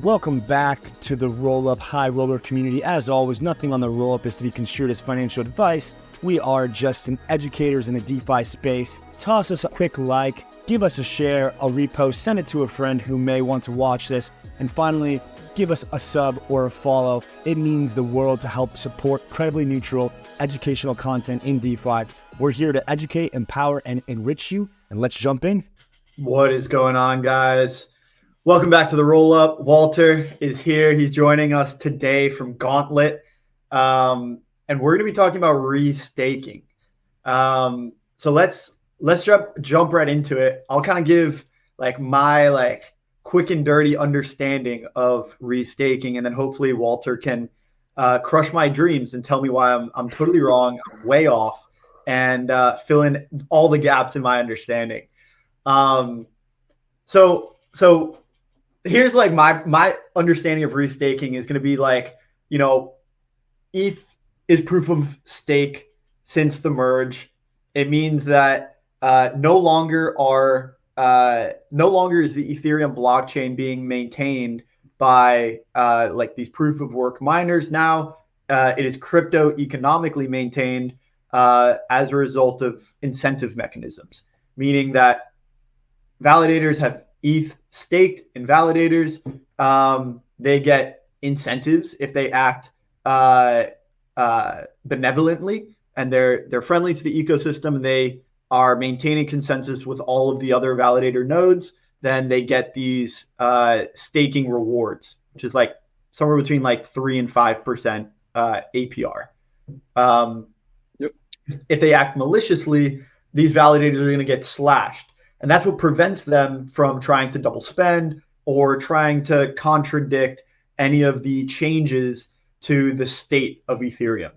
Welcome back to the Rollup High Roller community. As always, nothing on the Rollup is to be construed as financial advice. We are just some educators in the DeFi space. Toss us a quick like, give us a share, a repost, send it to a friend who may want to watch this, and finally, give us a sub or a follow. It means the world to help support credibly neutral educational content in DeFi. We're here to educate, empower, and enrich you, and let's jump in. What is going on, guys? Welcome back to the Rollup. Walter is here. He's joining us today from Gauntlet. And we're going to be talking about restaking. So let's jump right into it. I'll kind of give my quick and dirty understanding of restaking, and then hopefully Walter can crush my dreams and tell me why I'm totally wrong, I'm way off, and fill in all the gaps in my understanding. So here's my understanding of restaking is going to be ETH is proof of stake since the merge. It means that no longer is the Ethereum blockchain being maintained by these proof of work miners. Now it is crypto economically maintained as a result of incentive mechanisms, meaning that validators have ETH staked in validators. They get incentives if they act benevolently and they're friendly to the ecosystem and they are maintaining consensus with all of the other validator nodes. Then they get these staking rewards, which is somewhere between 3 and 5% APR. If they act maliciously, these validators are going to get slashed. And that's what prevents them from trying to double spend or trying to contradict any of the changes to the state of Ethereum.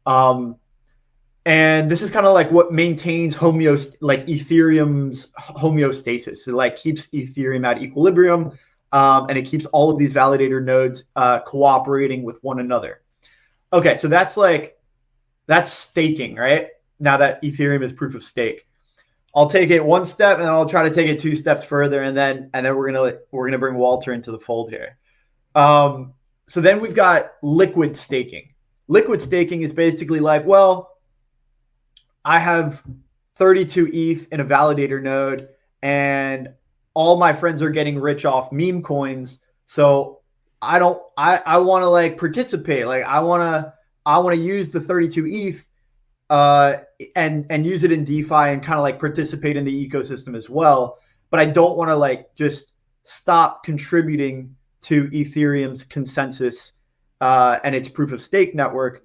And this is kind of what maintains Ethereum's homeostasis. It keeps Ethereum at equilibrium, and it keeps all of these validator nodes cooperating with one another. Okay, so that's staking, right? Now that Ethereum is proof of stake. I'll take it one step and then I'll try to take it 2 steps further, and then we're gonna bring Walter into the fold here. So then we've got liquid staking. Liquid staking is basically I have 32 ETH in a validator node, and all my friends are getting rich off meme coins. So I want to participate. I want to use the 32 ETH. And use it in DeFi and kind of participate in the ecosystem as well. But I don't want to just stop contributing to Ethereum's consensus and its proof of stake network.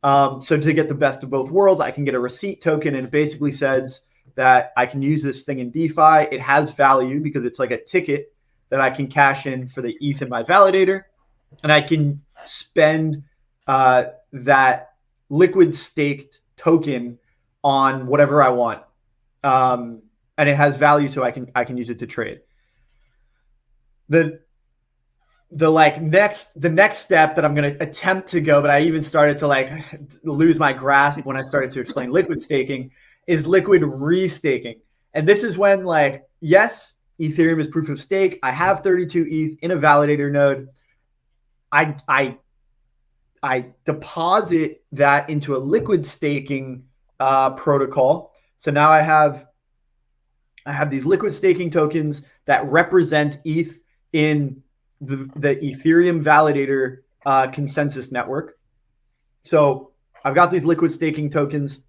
So to get the best of both worlds, I can get a receipt token, and it basically says that I can use this thing in DeFi. It has value because it's like a ticket that I can cash in for the ETH in my validator, and I can spend that liquid staked token on whatever I want, and it has value, so I can use it to trade. The next step that I'm going to attempt to go, but I even started to lose my grasp when I started to explain liquid staking, is liquid restaking. And this is when yes, Ethereum is proof of stake. I have 32 ETH in a validator node. I deposit that into a liquid staking protocol. So now I have these liquid staking tokens that represent ETH in the Ethereum validator consensus network. So I've got these liquid staking tokens.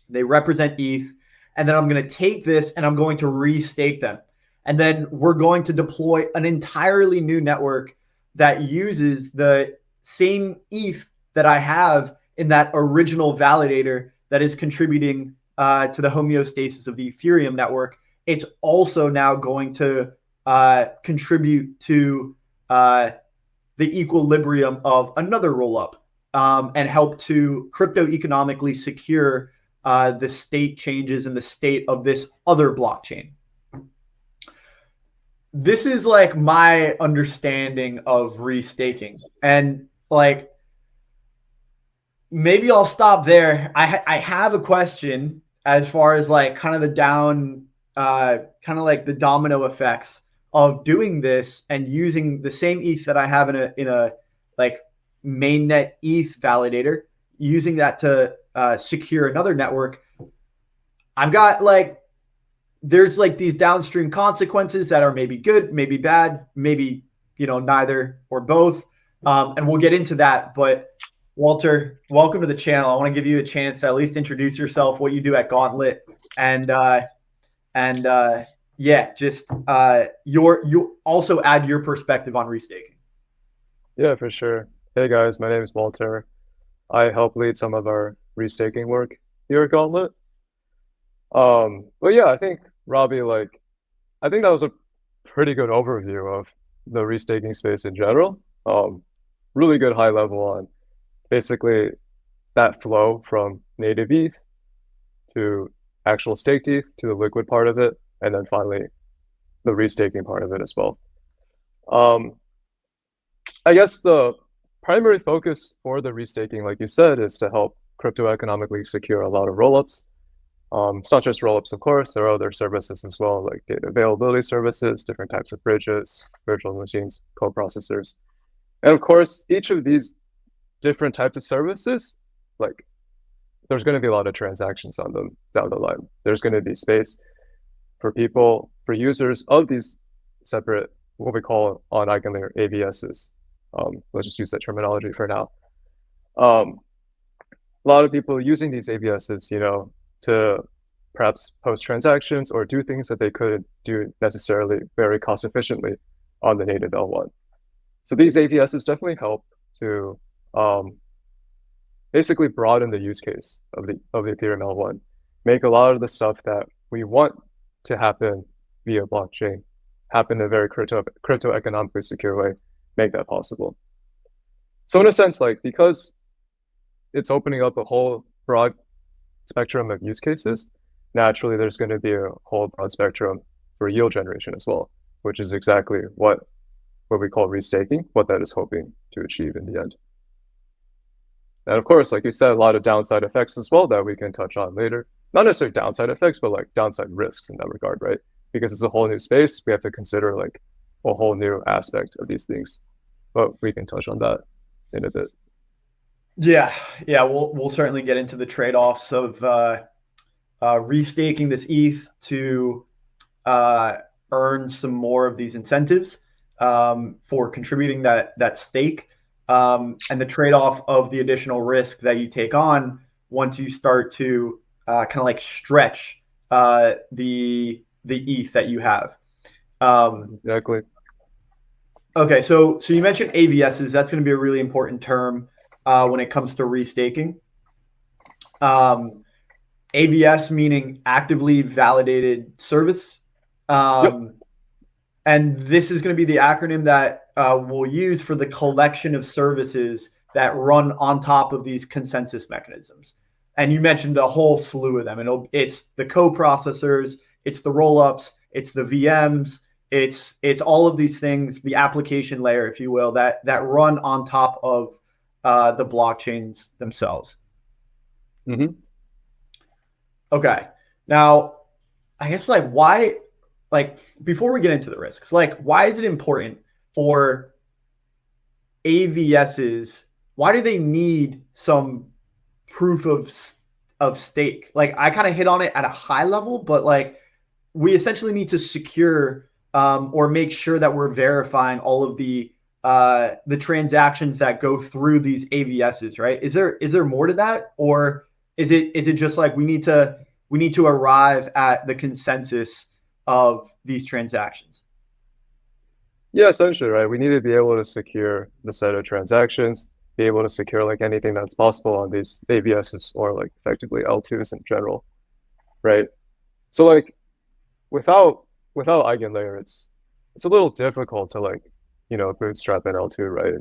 They represent ETH. And then I'm going to take this and I'm going to restake them. And then we're going to deploy an entirely new network that uses the same ETH that I have in that original validator that is contributing to the homeostasis of the Ethereum network. It's also now going to contribute to the equilibrium of another rollup and help to crypto economically secure the state changes in the state of this other blockchain. This is my understanding of restaking, and maybe I'll stop there. I have a question as far as kind of the down, kind of the domino effects of doing this and using the same ETH that I have in a like mainnet ETH validator, using that to secure another network, I've got like there's like these downstream consequences that are maybe good, maybe bad, maybe neither or both, and we'll get into that. But Walter, welcome to the channel. I want to give you a chance to at least introduce yourself, what you do at Gauntlet, and yeah, just you also add your perspective on restaking. Yeah, for sure. Hey guys, my name is Walter. I help lead some of our restaking work here at Gauntlet. But yeah, I think Robbie, I think that was a pretty good overview of the restaking space in general. Really good high level on basically that flow from native ETH to actual staked ETH to the liquid part of it, and then finally the restaking part of it as well. I guess the primary focus for the restaking, like you said, is to help crypto economically secure a lot of rollups. It's not just rollups, of course. There are other services as well, like data availability services, different types of bridges, virtual machines, co-processors. And of course, each of these different types of services, there's going to be a lot of transactions on them down the line. There's going to be space for people, for users of these separate, what we call on Eigenlayer AVSs. Let's just use that terminology for now. A lot of people using these AVSs, to perhaps post transactions or do things that they couldn't do necessarily very cost efficiently on the native L1. So these AVSs definitely help to basically broaden the use case of the Ethereum L1, make a lot of the stuff that we want to happen via blockchain happen in a very crypto economically secure way, make that possible. So in a sense, because it's opening up a whole broad spectrum of use cases, naturally there's going to be a whole broad spectrum for yield generation as well, which is exactly what we call restaking, what that is hoping to achieve in the end. And of course, like you said, a lot of downside effects as well that we can touch on later. Not necessarily downside effects, but downside risks in that regard, right? Because it's a whole new space, we have to consider a whole new aspect of these things. But we can touch on that in a bit. Yeah, we'll certainly get into the trade-offs of restaking this ETH to earn some more of these incentives for contributing that stake, and the trade-off of the additional risk that you take on once you start to kind of stretch the ETH that you have. Exactly. Okay, so you mentioned AVSs. That's going to be a really important term when it comes to restaking. AVS meaning actively validated service. Yep. And this is going to be the acronym that we'll use for the collection of services that run on top of these consensus mechanisms. And you mentioned a whole slew of them. And it's the co-processors, it's the rollups, it's the VMs, it's all of these things, the application layer, if you will, that run on top of the blockchains themselves. Mm-hmm. Okay. Now, I guess why, before we get into the risks, why is it important for AVSs? Why do they need some proof of stake? I kind of hit on it at a high level, but we essentially need to secure or make sure that we're verifying all of the transactions that go through these AVSs, right? Is there more to that, or is it just we need to arrive at the consensus of these transactions? Yeah, essentially, right? We need to be able to secure the set of transactions, be able to secure anything that's possible on these AVSs or effectively L2s in general, right? So without Eigenlayer, it's a little difficult to bootstrap an L2, right?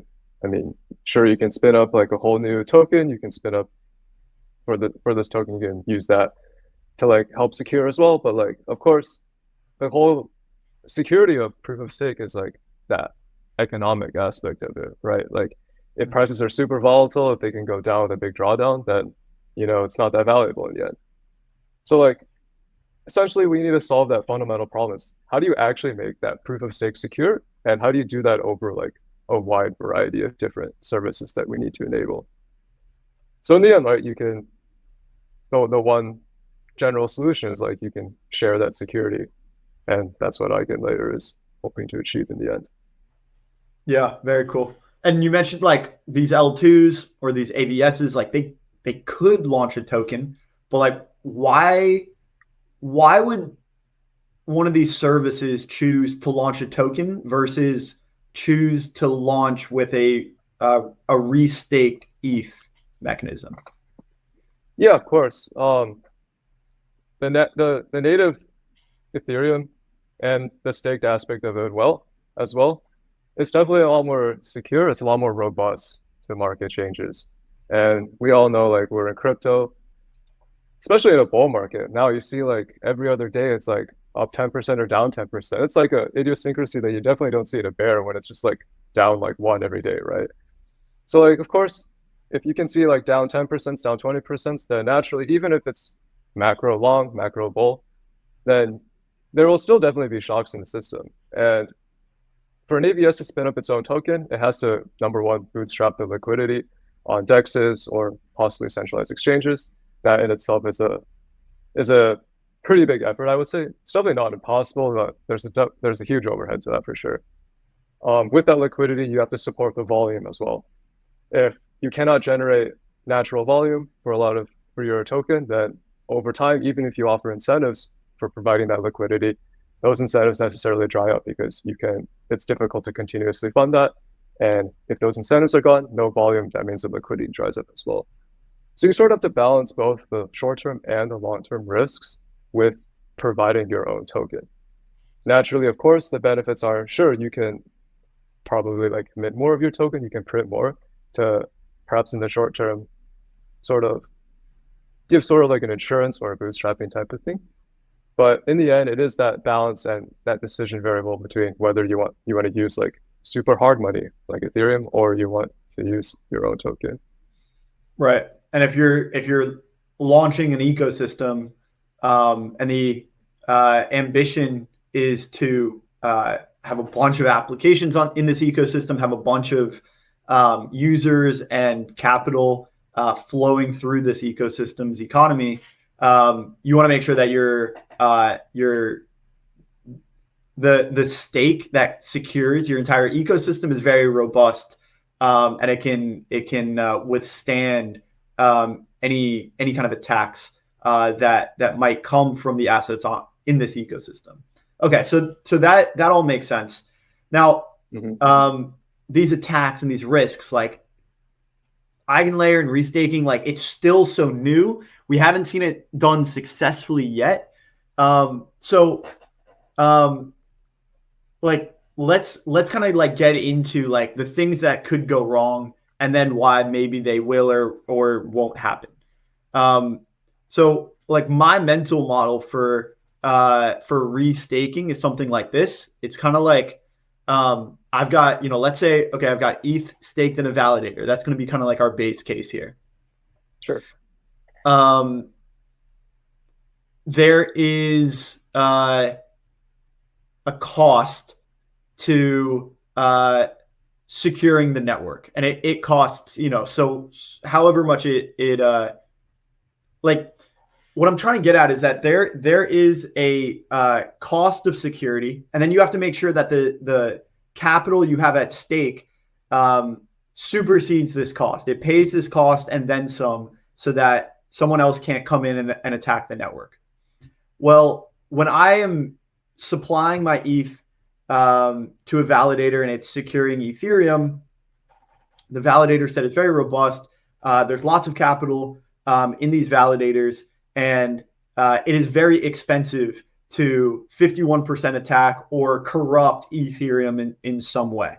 I mean, sure, you can spin up a whole new token. You can spin up for this token, you can use that to help secure as well. But of course, the whole security of proof of stake is that economic aspect of it, right? If prices are super volatile, if they can go down with a big drawdown, then it's not that valuable in the end. So essentially we need to solve that fundamental problem. Is how do you actually make that proof of stake secure, and how do you do that over like a wide variety of different services that we need to enable? So in the end, right, you can the one general solution is like you can share that security, and that's what Eigenlayer is hoping to achieve in the end. Yeah, very cool. And you mentioned like these L2s or these AVSs, like they could launch a token, but like why would one of these services choose to launch a token versus choose to launch with a restaked ETH mechanism? Yeah, of course. The native Ethereum and the staked aspect of it as well, it's definitely a lot more secure. It's a lot more robust to market changes. And we all know like we're in crypto, especially in a bull market. Now you see like every other day it's like up 10% or down 10%. It's like a idiosyncrasy that you definitely don't see in a bear when it's just like down like 1 every day, right? So like of course, if you can see like down 10%, down 20%, then naturally, even if it's macro long, macro bull, then there will still definitely be shocks in the system. And for an AVS to spin up its own token, it has to, number one, bootstrap the liquidity on DEXs or possibly centralized exchanges. That in itself is a pretty big effort, I would say. It's definitely not impossible, but there's a huge overhead to that for sure. With that liquidity, you have to support the volume as well. If you cannot generate natural volume for your token, then over time, even if you offer incentives for providing that liquidity, those incentives necessarily dry up because it's difficult to continuously fund that. And if those incentives are gone, no volume, that means the liquidity dries up as well. So you sort of have to balance both the short-term and the long-term risks with providing your own token. Naturally, of course, the benefits are, sure, you can probably like commit more of your token, you can print more to perhaps in the short term sort of give sort of like an insurance or a bootstrapping type of thing. But in the end, it is that balance and that decision variable between whether you want to use like super hard money like Ethereum or you want to use your own token. Right. And if you're launching an ecosystem, and the ambition is to have a bunch of applications in this ecosystem, have a bunch of users and capital flowing through this ecosystem's economy, you want to make sure that the stake that secures your entire ecosystem is very robust, and it can withstand any kind of attacks that might come from the assets in this ecosystem. Okay, so that all makes sense. Now, these attacks and these risks, like Eigenlayer and restaking, like it's still so new. We haven't seen it done successfully yet. Like let's kind of like get into like the things that could go wrong and then why maybe they will or won't happen. So like my mental model for restaking is something like this. It's kind of like I've got, let's say, okay, I've got ETH staked in a validator. That's going to be kind of like our base case here. Sure. There is a cost to securing the network, and it costs, so however much it like what I'm trying to get at is that there is a cost of security, and then you have to make sure that the capital you have at stake supersedes this cost. It pays this cost and then some, so that someone else can't come in and attack the network. Well, when I am supplying my ETH to a validator and it's securing Ethereum, the validator said it's very robust. There's lots of capital in these validators, and it is very expensive to 51% attack or corrupt Ethereum in some way.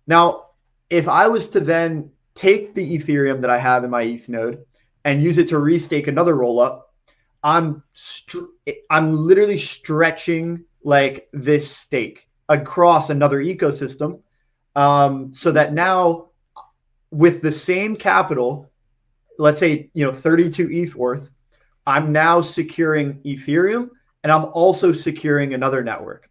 Now, if I was to then take the Ethereum that I have in my ETH node and use it to restake another rollup, I'm literally stretching like this stake across another ecosystem, so that now with the same capital, let's say 32 ETH worth, I'm now securing Ethereum, and I'm also securing another network.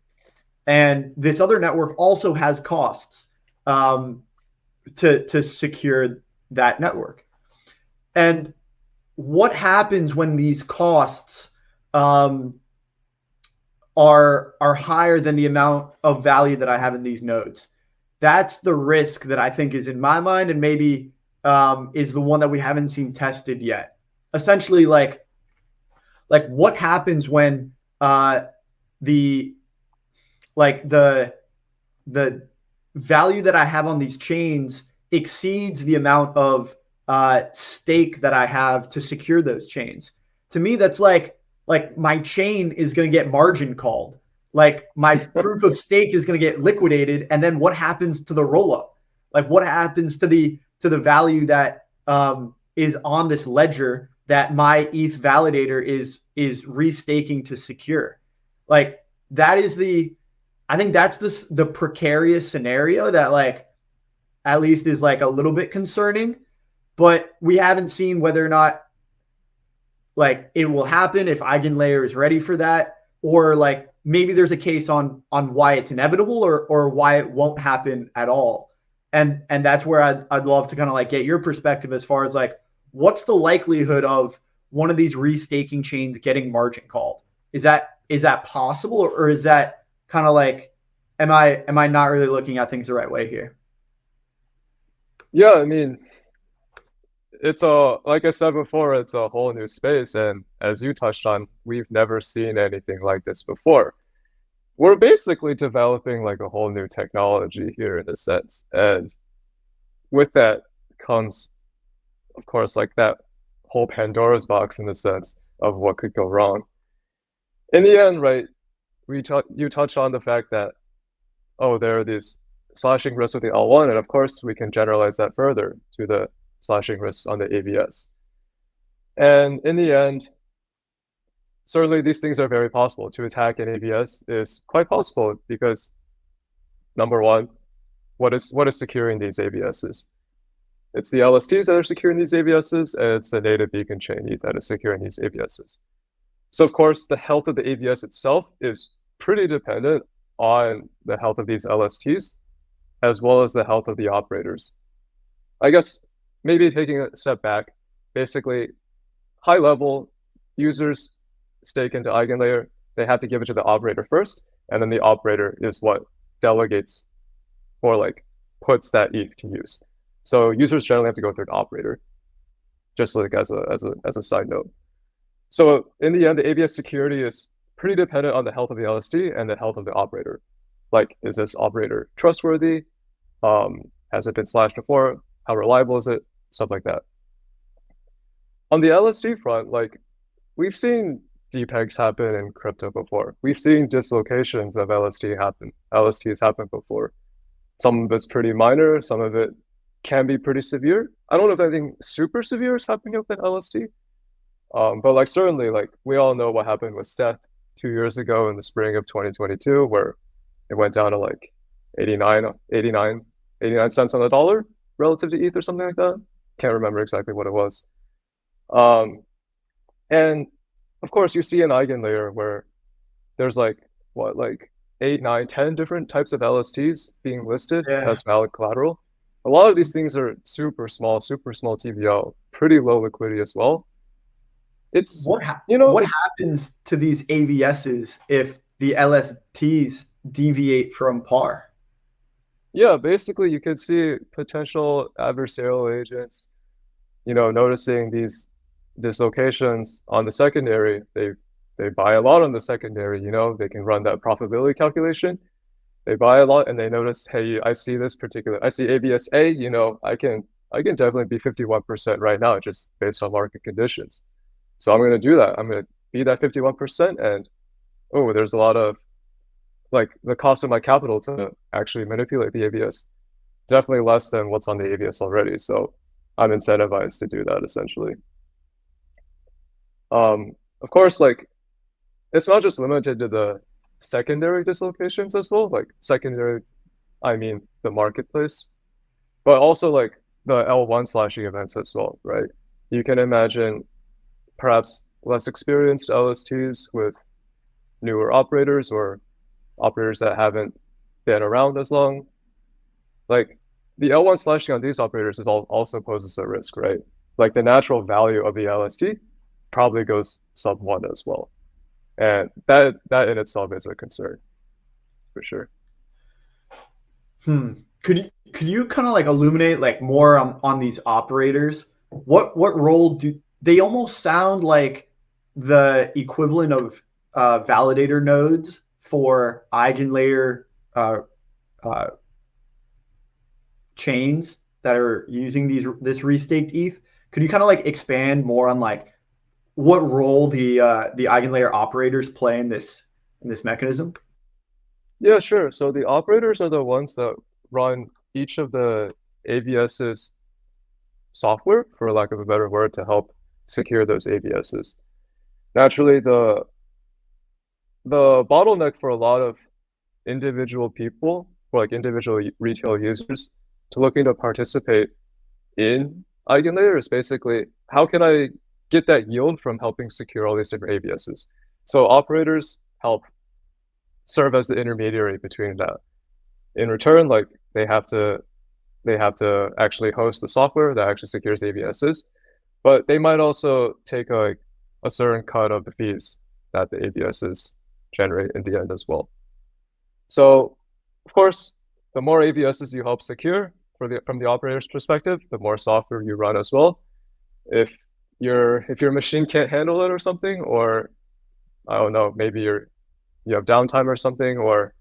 And this other network also has costs to secure that network. And what happens when these costs are higher than the amount of value that I have in these nodes? That's the risk that I think is in my mind, and maybe is the one that we haven't seen tested yet. Essentially, like what happens when the value that I have on these chains exceeds the amount of stake that I have to secure those chains. To me, that's like my chain is going to get margin called. Like my proof of stake is going to get liquidated, and then what happens to the rollup? Like what happens to the value that is on this ledger that my ETH validator is restaking to secure? Like that is I think that's the precarious scenario that like at least is like a little bit concerning, but we haven't seen whether or not like it will happen, if Eigenlayer is ready for that, or like maybe there's a case on why it's inevitable or why it won't happen at all. And that's where I'd love to kind of like get your perspective as far as like what's the likelihood of one of these restaking chains getting margin called? Is that possible, or is that kind of like, am I not really looking at things the right way here? Yeah, I mean, it's like I said before, it's a whole new space, and as you touched on, we've never seen anything like this before. We're basically developing like a whole new technology here in a sense, and with that comes, of course, like that whole Pandora's box in the sense of what could go wrong. In the end, right, you touched on the fact that, oh, there are these slashing risks with the L1, and of course we can generalize that further to the slashing risks on the ABS. And in the end, certainly these things are very possible. To attack an ABS is quite possible because, number one, what is securing these ABSs? It's the LSTs that are securing these ABSs, and it's the native beacon chain ETH that is securing these ABSs. So of course, the health of the ABS itself is pretty dependent on the health of these LSTs, as well as the health of the operators. I guess maybe taking a step back, basically, high level users stake into Eigenlayer, they have to give it to the operator first, and then the operator is what delegates or like puts that ETH to use. So users generally have to go through the operator, just like as a side note. So in the end, the ABS security is pretty dependent on the health of the LST and the health of the operator. Like, is this operator trustworthy? Has it been slashed before? How reliable is it? Stuff like that. On the LST front, like we've seen depegs happen in crypto before. We've seen dislocations of LSTs happen before. Some of it's pretty minor, some of it can be pretty severe. I don't know if anything super severe is happening with an LST. But like certainly, like we all know what happened with Steth 2 years ago in the spring of 2022, where it went down to like 89 cents on the dollar relative to ETH or something like that. Can't remember exactly what it was. And of course, you see an Eigenlayer where there's like 8, 9, 10 different types of LSTs being listed as valid collateral. A lot of these things are super small TVL, pretty low liquidity as well. It's what happens to these AVSs if the LSTs deviate from par? Yeah, basically you could see potential adversarial agents, noticing these dislocations on the secondary. They buy a lot on the secondary, they can run that profitability calculation. They buy a lot and they notice, hey, I see ABS A, I can definitely be 51% right now just based on market conditions. So I'm going to do that. I'm going to be that 51%, and there's a lot of like the cost of my capital to actually manipulate the ABS definitely less than what's on the ABS already. So I'm incentivized to do that essentially. Of course, like it's not just limited to the secondary dislocations as well. Like secondary, I mean the marketplace, but also like the L1 slashing events as well, right? You can imagine perhaps less experienced LSTs with newer operators or operators that haven't been around as long. Like the L1 slashing on these operators is also poses a risk, right? Like the natural value of the LST probably goes sub 1 as well. And that in itself is a concern for sure. Could you kind of like illuminate like more on these operators? What role do they almost sound like the equivalent of validator nodes for Eigenlayer chains that are using this restaked ETH? Could you kind of like expand more on like what role the Eigenlayer operators play in this mechanism? Yeah, sure. So the operators are the ones that run each of the AVS's software, for lack of a better word, to help secure those AVSs. Naturally, the bottleneck for a lot of individual people, or like individual retail users, to looking to participate in Eigenlayer is basically, how can I get that yield from helping secure all these different AVSs? So operators help serve as the intermediary between that. In return, like they have to actually host the software that actually secures AVSs, but they might also take a certain cut of the fees that the AVSs generate in the end as well. So, of course, the more AVSs you help secure from the operator's perspective, the more software you run as well. If your machine can't handle it or something, or I don't know, maybe you have downtime or something, or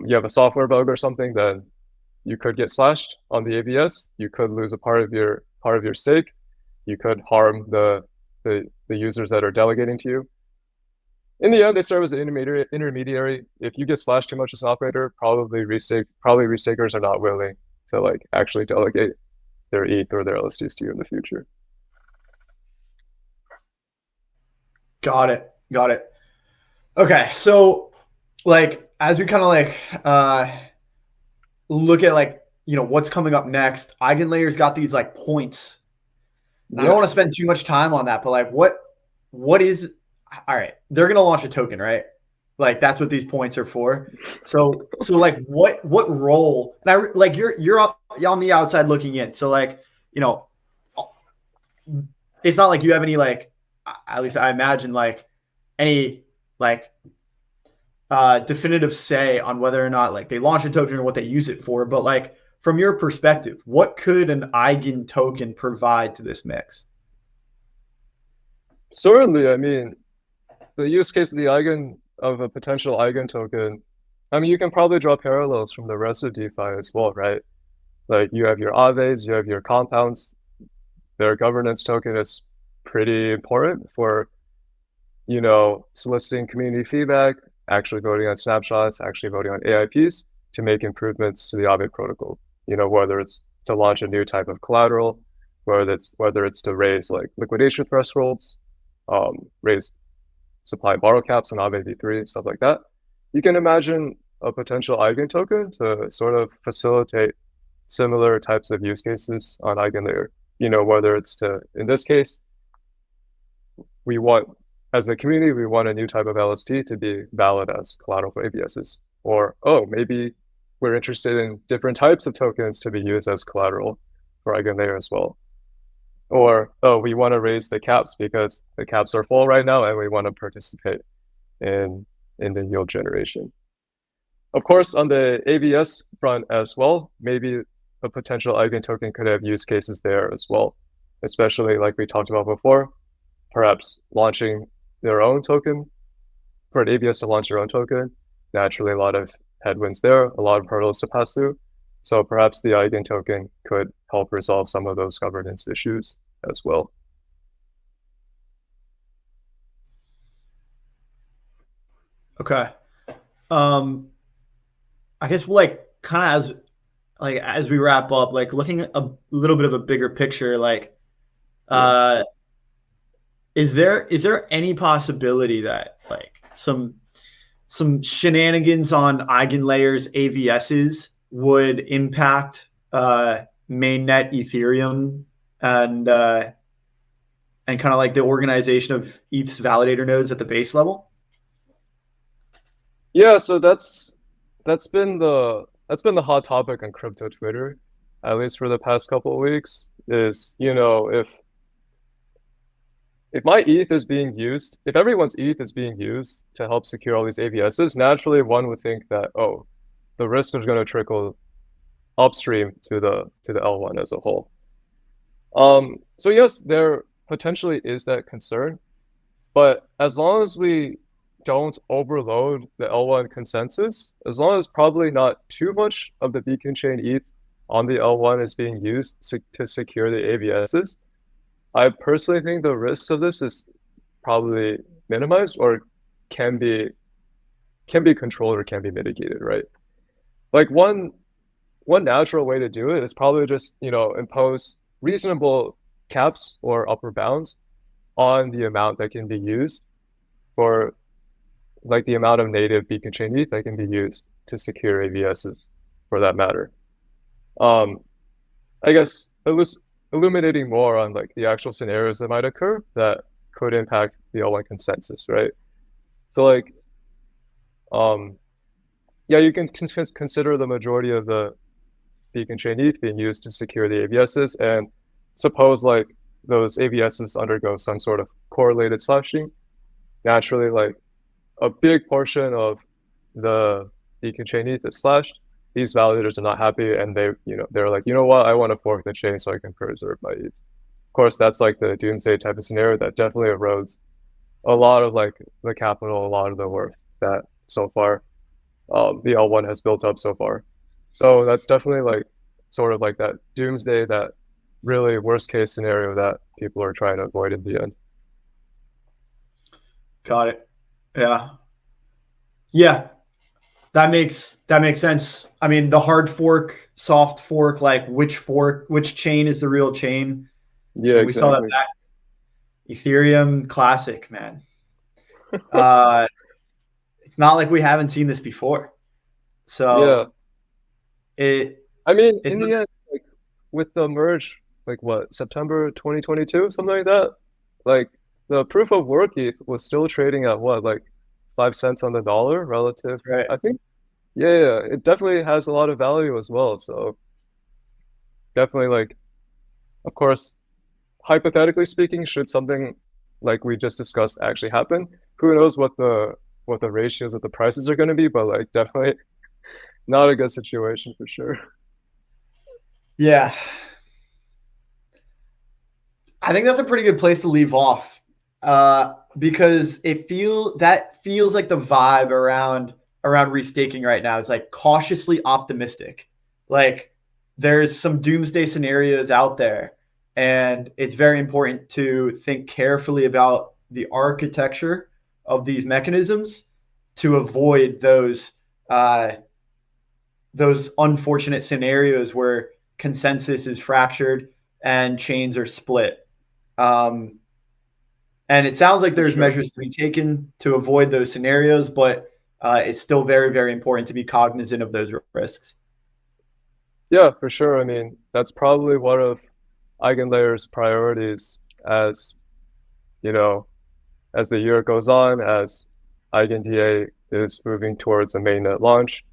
you have a software bug or something, then you could get slashed on the AVS. You could lose a part of your stake. You could harm the users that are delegating to you. In the end, they serve as an intermediary. If you get slashed too much as an operator, probably restakers are not willing to like actually delegate their ETH or their LSTs to you in the future. Got it. Okay, so like as we kind of like look at like what's coming up next, Eigenlayer's got these like points. Yeah. I don't want to spend too much time on that, but like what is all right? They're gonna launch a token, right? Like that's what these points are for. So like what role? And I like you're on the outside looking in. So like it's not like you have any like, at least I imagine, like any like definitive say on whether or not like they launch a token or what they use it for. But like from your perspective, what could an Eigen token provide to this mix? Certainly, I mean, the use case of a potential Eigen token, I mean, you can probably draw parallels from the rest of DeFi as well, right? Like you have your Aves, you have your compounds. Their governance token is pretty important for, soliciting community feedback, actually voting on snapshots, actually voting on AIPs to make improvements to the Aave protocol. Whether it's to launch a new type of collateral, whether it's to raise like liquidation thresholds, raise supply and borrow caps on Aave v3, stuff like that. You can imagine a potential Eigen token to sort of facilitate similar types of use cases on Eigenlayer. Whether it's to, in this case, as a community, we want a new type of LST to be valid as collateral for AVSs. Or, maybe we're interested in different types of tokens to be used as collateral for Eigenlayer as well. Or, we want to raise the caps because the caps are full right now and we want to participate in the yield generation. Of course, on the AVS front as well, maybe a potential Eigen token could have use cases there as well, especially like we talked about before, perhaps launching their own token, for an AVS to launch their own token. Naturally, a lot of headwinds there, a lot of hurdles to pass through. So perhaps the Eigen token could help resolve some of those governance issues as well. Okay. I guess like kind of as we wrap up, like looking at a little bit of a bigger picture, like is there any possibility that like some shenanigans on Eigenlayer's AVSs would impact mainnet Ethereum and and kind of like the organization of ETH's validator nodes at the base level? Yeah, so that's been the hot topic on crypto Twitter, at least for the past couple of weeks, is, you know, if my ETH is being used, if everyone's ETH is being used to help secure all these AVSs, naturally one would think that, oh, the risk is going to trickle upstream to the L1 as a whole. So yes, there potentially is that concern, but as long as we don't overload the L1 consensus, as long as probably not too much of the beacon chain ETH on the L1 is being used to secure the AVSs, I personally think the risks of this is probably minimized or can be controlled or can be mitigated, right? Like one natural way to do it is probably just, you know, impose reasonable caps or upper bounds on the amount that can be used for, like, the amount of native beacon chain ETH that can be used to secure AVSs, for that matter. I guess it was illuminating more on like the actual scenarios that might occur that could impact the L1 consensus, right? So like, yeah, you can consider the majority of the beacon chain ETH being used to secure the AVSs, and suppose like those AVSs undergo some sort of correlated slashing. Naturally, like a big portion of the beacon chain ETH is slashed. These validators are not happy, and they're like, you know what, I want to fork the chain so I can preserve my ETH. Of course, that's like the doomsday type of scenario that definitely erodes a lot of like the capital, a lot of the worth that so far the L1 has built up so far. So that's definitely like sort of like that doomsday, that really worst case scenario that people are trying to avoid in the end. Got it. Yeah. Yeah. That makes sense. I mean, the hard fork, soft fork, like which chain is the real chain? Yeah, We exactly. saw that Ethereum classic, man. It's not like we haven't seen this before. So yeah. I mean, in the end, like with the merge, like what, September 2022, something like that, like the proof of work ETH was still trading at what, like 5 cents on the dollar relative. right. I think, yeah, it definitely has a lot of value as well. So definitely, like, of course, hypothetically speaking, should something like we just discussed actually happen, who knows what the ratios of the prices are going to be, but like definitely not a good situation for sure. Yeah. I think that's a pretty good place to leave off, because it feels like the vibe around restaking right now is like cautiously optimistic. Like there's some doomsday scenarios out there, and it's very important to think carefully about the architecture of these mechanisms to avoid those unfortunate scenarios where consensus is fractured and chains are split. And it sounds like there's measures to be taken to avoid those scenarios, but it's still very, very important to be cognizant of those risks. Yeah, for sure. I mean, that's probably one of Eigenlayer's priorities as, you know, as the year goes on, as EigenDA is moving towards a mainnet launch,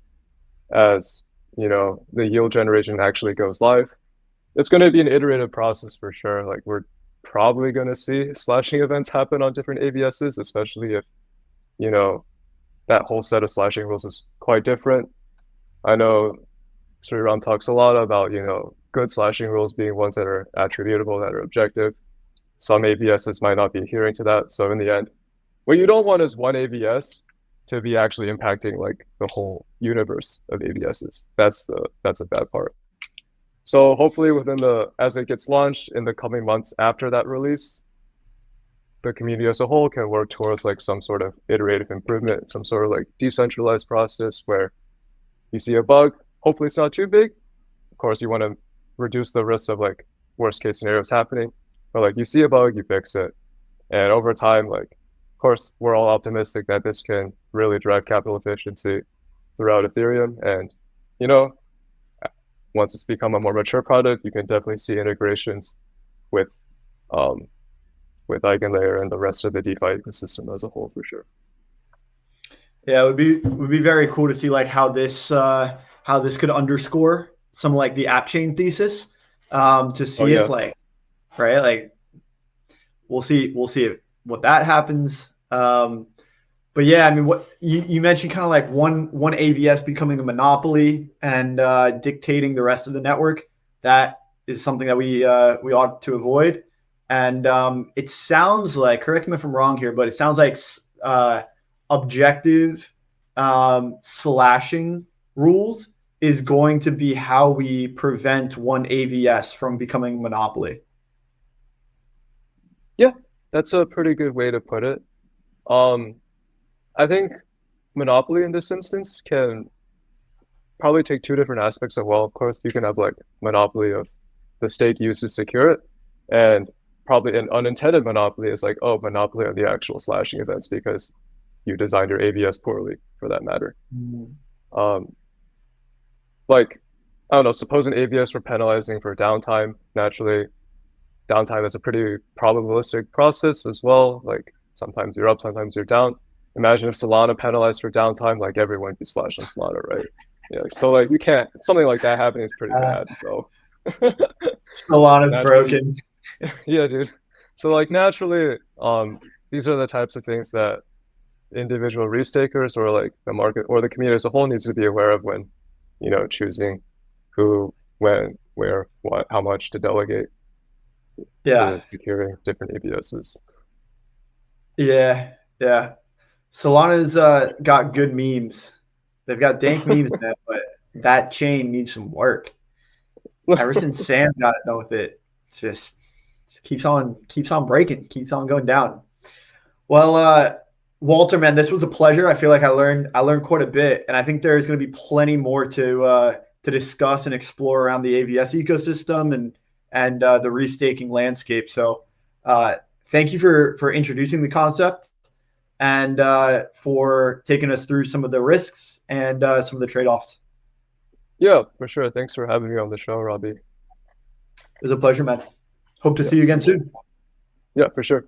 as, you know, the yield generation actually goes live. It's going to be an iterative process for sure. Like we're probably going to see slashing events happen on different AVSs, especially if, you know, that whole set of slashing rules is quite different. I know Sriram talks a lot about, you know, good slashing rules being ones that are attributable, that are objective. Some AVSs might not be adhering to that. So in the end, what you don't want is one AVS to be actually impacting like the whole universe of AVSs. That's a bad part. So hopefully as it gets launched in the coming months after that release, the community as a whole can work towards like some sort of iterative improvement, some sort of like decentralized process where you see a bug, hopefully it's not too big. Of course, you want to reduce the risk of like worst case scenarios happening, but like you see a bug, you fix it. And over time, like, of course, we're all optimistic that this can really drive capital efficiency throughout Ethereum. And, you know, once it's become a more mature product, you can definitely see integrations with with Eigenlayer and the rest of the DeFi ecosystem as a whole, for sure. Yeah, it would be very cool to see like how this could underscore some like the app chain thesis, to see if like, right, like we'll see what that happens. But yeah, I mean, what you mentioned kind of like one AVS becoming a monopoly and dictating the rest of the network. That is something that we ought to avoid. And it sounds like, correct me if I'm wrong here, but it sounds like objective slashing rules is going to be how we prevent one AVS from becoming monopoly. Yeah, that's a pretty good way to put it. I think monopoly in this instance can probably take two different aspects of, well, of course, you can have like monopoly of the stake used to secure it, and probably an unintended monopoly is like, oh, monopoly on the actual slashing events because you designed your AVS poorly, for that matter. Like, I don't know, suppose an AVS were penalizing for downtime. Naturally, downtime is a pretty probabilistic process as well. Like, sometimes you're up, sometimes you're down. Imagine if Solana penalized for downtime, like everyone would be slashed on Solana, right? Yeah, so like you can't, something like that happening is pretty bad. So Solana's broken. Yeah, dude. So like naturally, these are the types of things that individual restakers or like the market or the community as a whole needs to be aware of when, you know, choosing who, when, where, what, how much to delegate to securing different AVSs. Yeah. Solana's got good memes. They've got dank memes, man, but that chain needs some work. Ever since Sam got it done with it, just keeps on breaking, keeps on going down. Well, Walter, man, this was a pleasure. I feel like I learned quite a bit, and I think there's going to be plenty more to discuss and explore around the AVS ecosystem and the restaking landscape. So, thank you for introducing the concept and for taking us through some of the risks and some of the trade-offs. Yeah, for sure. Thanks for having me on the show, Robbie. It was a pleasure, man. Hope to see you again soon. Yeah, for sure.